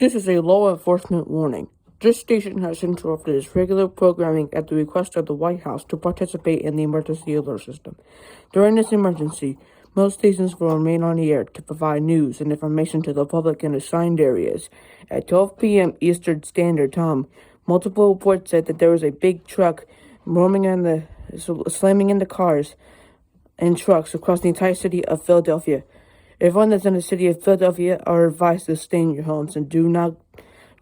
This is a law enforcement warning. This station has interrupted its regular programming at the request of the White House to participate in the emergency alert system. During this emergency, most stations will remain on the air to provide news and information to the public in assigned areas. At 12 p.m. Eastern Standard Time, multiple reports said that there was a big truck slamming into cars and trucks across the entire city of Philadelphia. Everyone that's in the city of Philadelphia are advised to stay in your homes and do not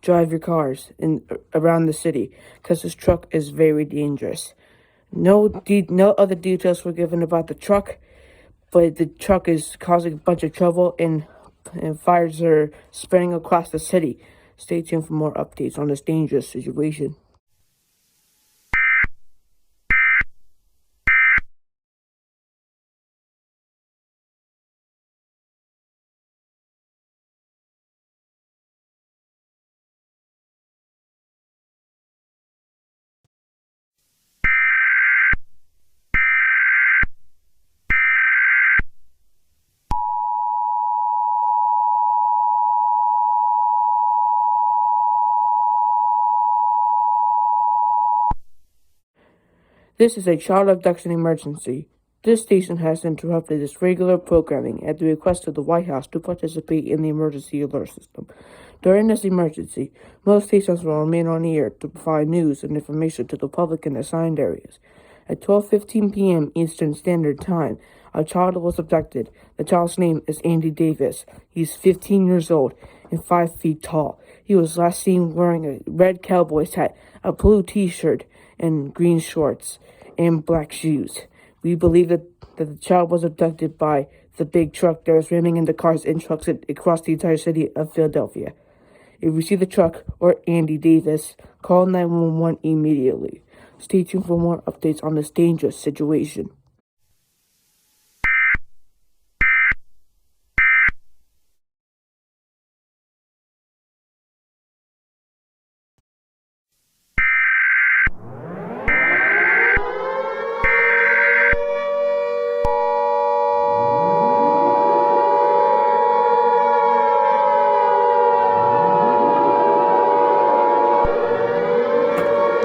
drive your cars around the city because this truck is very dangerous. No other details were given about the truck, but the truck is causing a bunch of trouble and fires are spreading across the city. Stay tuned for more updates on this dangerous situation. This is a child abduction emergency. This station has interrupted its regular programming at the request of the White House to participate in the emergency alert system. During this emergency, most stations will remain on the air to provide news and information to the public in assigned areas. At 12:15 p.m. Eastern Standard Time, a child was abducted. The child's name is Andy Davis. He's 15 years old and 5 feet tall. He was last seen wearing a red Cowboys hat, a blue t-shirt, and green shorts, and black shoes. We believe that the child was abducted by the big truck that was ramming into cars and trucks across the entire city of Philadelphia. If you see the truck or Andy Davis, call 911 immediately. Stay tuned for more updates on this dangerous situation.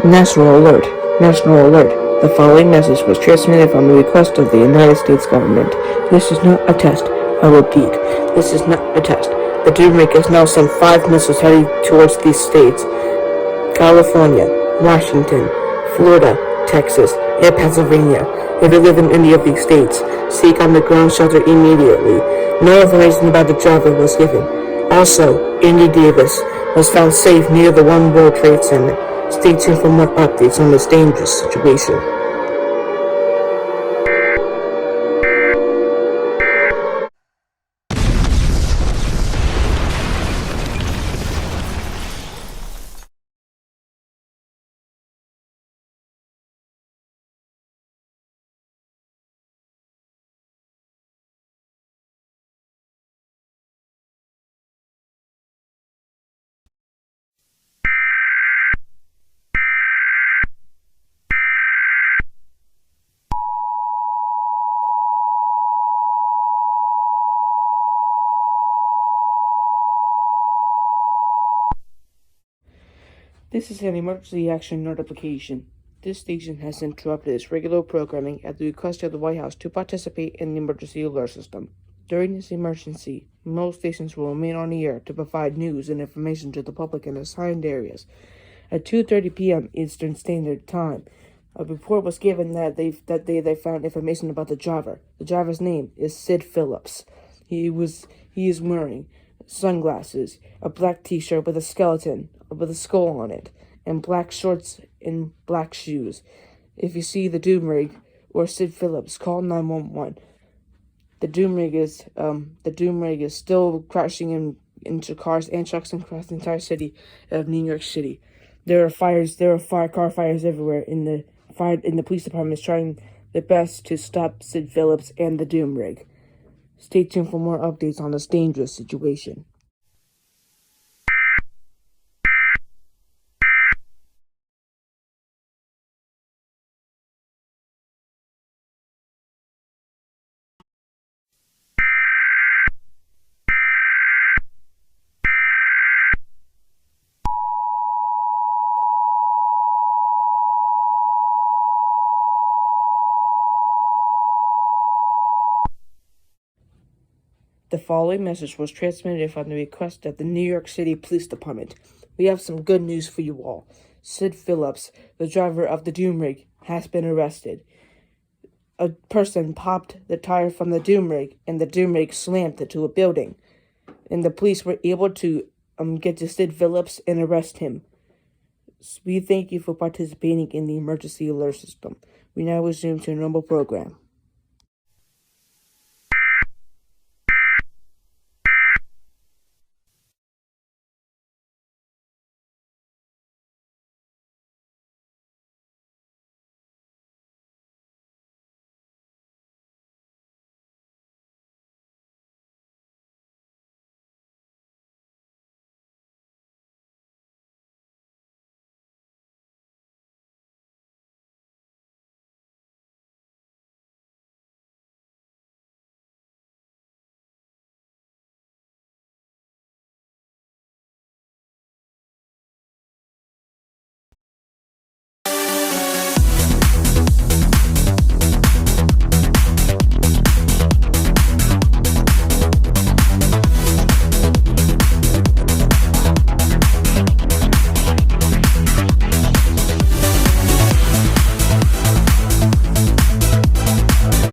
National Alert. National Alert. The following message was transmitted from the request of the United States government. This is not a test. I repeat, this is not a test. The Doomrik has now sent 5 missiles heading towards these states: California, Washington, Florida, Texas, and Pennsylvania. If you live in any of these states, seek on the ground shelter immediately. No information about the driver was given. Also, Andy Davis was found safe near the One World Trade Center. Stay tuned for more updates on this dangerous situation. This is an emergency action notification. This station has interrupted its regular programming at the request of the White House to participate in the emergency alert system. During this emergency, most stations will remain on the air to provide news and information to the public in assigned areas. At 2:30 p.m. Eastern Standard Time, a report was given that they found information about the driver. The driver's name is Sid Phillips. He is wearing sunglasses, a black t-shirt with a skeleton with a skull on it, and black shorts and black shoes. If you see the Doomrig or Sid Phillips, call 911. The Doomrig is still crashing into cars and trucks across the entire city of New York City. There are car fires everywhere, and the police department is trying their best to stop Sid Phillips and the Doomrig. Stay tuned for more updates on this dangerous situation. The following message was transmitted on the request of the New York City Police Department. We have some good news for you all. Sid Phillips, the driver of the Doom Rig, has been arrested. A person popped the tire from the Doom Rig, and the Doom Rig slammed into a building. And the police were able to get to Sid Phillips and arrest him. We thank you for participating in the emergency alert system. We now resume to a normal program.